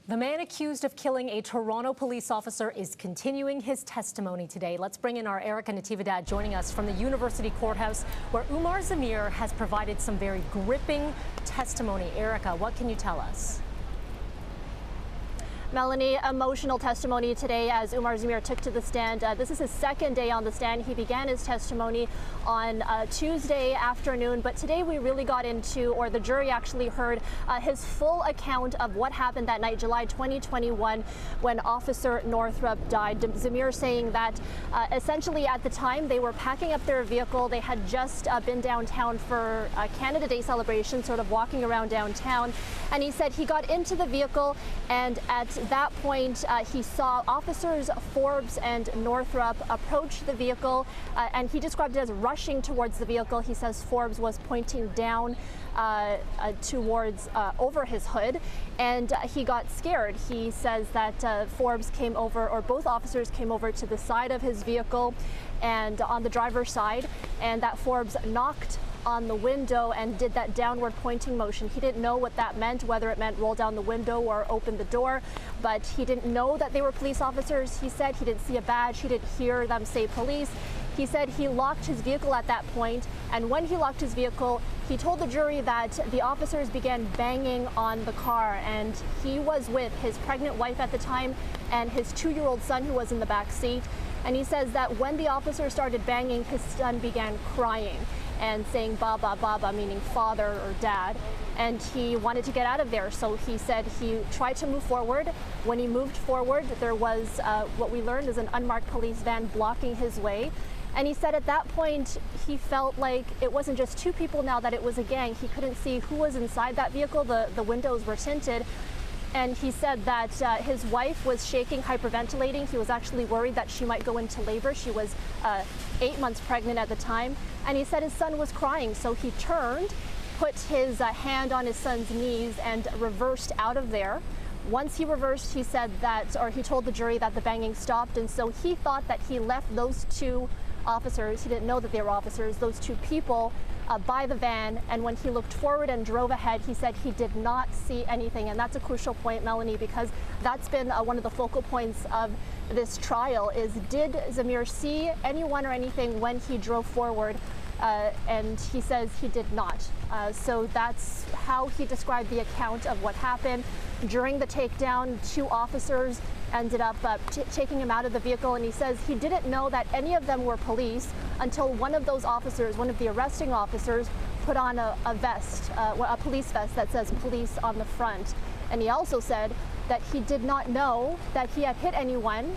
The man accused of killing a Toronto police officer is continuing his testimony today. Let's bring in our Erica Natividad joining us from the University Courthouse, where Umar Zameer has provided some very gripping testimony. Erica, what can you tell us? Melanie, emotional testimony today as Umar Zameer took to the stand. This is his second day on the stand. He began his testimony on Tuesday afternoon, but today we really got into, or the jury actually heard, his full account of what happened that night, July 2021, when Officer Northrup died. Zamir saying that essentially at the time they were packing up their vehicle. They had just been downtown for a Canada Day celebration, sort of walking around downtown, and he said he got into the vehicle, and at that point he saw officers Forbes and Northrup approach the vehicle, and he described it as rushing towards the vehicle. He says Forbes was pointing down towards over his hood, and he got scared. He says that Forbes came over, or both officers came over to the side of his vehicle and on the driver's side, and that Forbes knocked on the window and did that downward pointing motion. He didn't know what that meant, whether it meant roll down the window or open the door, but he didn't know that they were police officers. He said he didn't see a badge, he didn't hear them say police. He said he locked his vehicle at that point, and when he locked his vehicle, he told the jury that the officers began banging on the car, and he was with his pregnant wife at the time and his 2-year-old son who was in the back seat. And he says that when the officers started banging, his son began crying and saying Baba, Baba, meaning father or dad, and he wanted to get out of there. So he said he tried to move forward. When he moved forward, there was what we learned is an unmarked police van blocking his way. And he said at that point he felt like it wasn't just two people now, that it was a gang. He couldn't see who was inside that vehicle. The windows were tinted. And he said that his wife was shaking, hyperventilating. He was actually worried that she might go into labor. She was 8 months pregnant at the time. And he said his son was crying. So he turned, put his hand on his son's knees and reversed out of there. Once he reversed, he said that, or he told the jury that the banging stopped. And so he thought that he left those two officers, he didn't know that they were officers, those two people by the van, and when he looked forward and drove ahead, he said he did not see anything. And that's a crucial point, Melanie, because that's been one of the focal points of this trial is, did Zamir see anyone or anything when he drove forward? And he says he did not. So that's how he described the account of what happened. During the takedown, 2 officers ended up taking him out of the vehicle, and he says he didn't know that any of them were police until one of those officers, one of the arresting officers, put on a vest, a police vest that says police on the front. And he also said that he did not know that he had hit anyone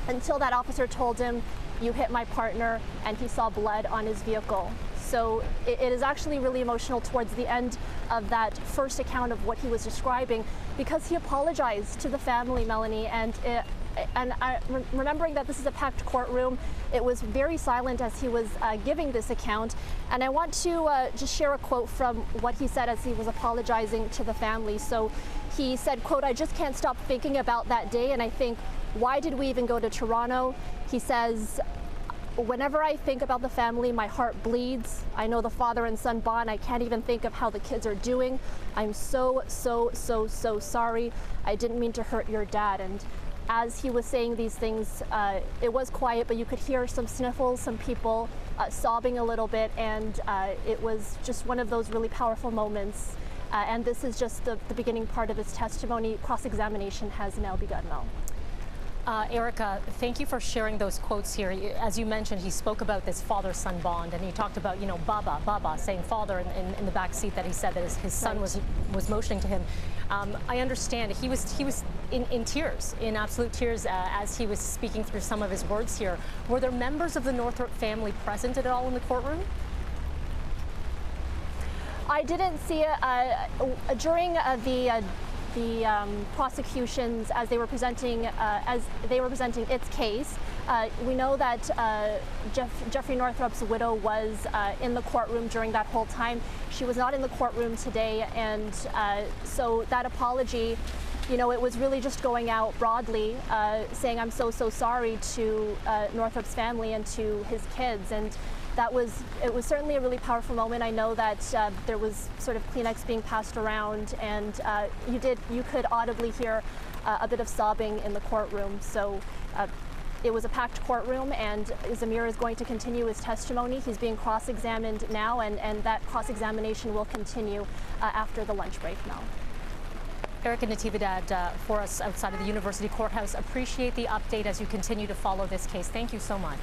until that officer told him, "You hit my partner," and he saw blood on his vehicle. So it is actually really emotional towards the end of that first account of what he was describing, because he apologized to the family, Melanie, and remembering that this is a packed courtroom, it was very silent as he was giving this account. And I want to just share a quote from what he said as he was apologizing to the family. So he said, quote, "I just can't stop thinking about that day, and I think, why did we even go to Toronto?" He says, "Whenever I think about the family, my heart bleeds. I know the father and son bond. I can't even think of how the kids are doing. I'm so sorry. I didn't mean to hurt your dad." And as he was saying these things, it was quiet, but you could hear some sniffles, some people sobbing a little bit, and it was just one of those really powerful moments. And this is just the beginning part of his testimony. Cross-examination has now begun, Mel. Erica, thank you for sharing those quotes here. As you mentioned, he spoke about this father-son bond, and he talked about, you know, Baba, Baba, saying father in the back seat, that he said that his son was motioning to him. I understand he was in tears, in absolute tears, as he was speaking through some of his words here. Were there members of the Northrup family present at all in the courtroom? I didn't see it during the prosecutions as they were presenting its case. We know that Jeffrey Northrup's widow was in the courtroom during that whole time. She was not in the courtroom today, and so that apology, you know, it was really just going out broadly, saying I'm so sorry to Northrup's family and to his kids. And it was certainly a really powerful moment. I know that there was sort of Kleenex being passed around, and you could audibly hear a bit of sobbing in the courtroom. So it was a packed courtroom, and Zamir is going to continue his testimony. He's being cross-examined now, and that cross-examination will continue after the lunch break now. Erica Natividad for us outside of the University Courthouse. Appreciate the update as you continue to follow this case. Thank you so much.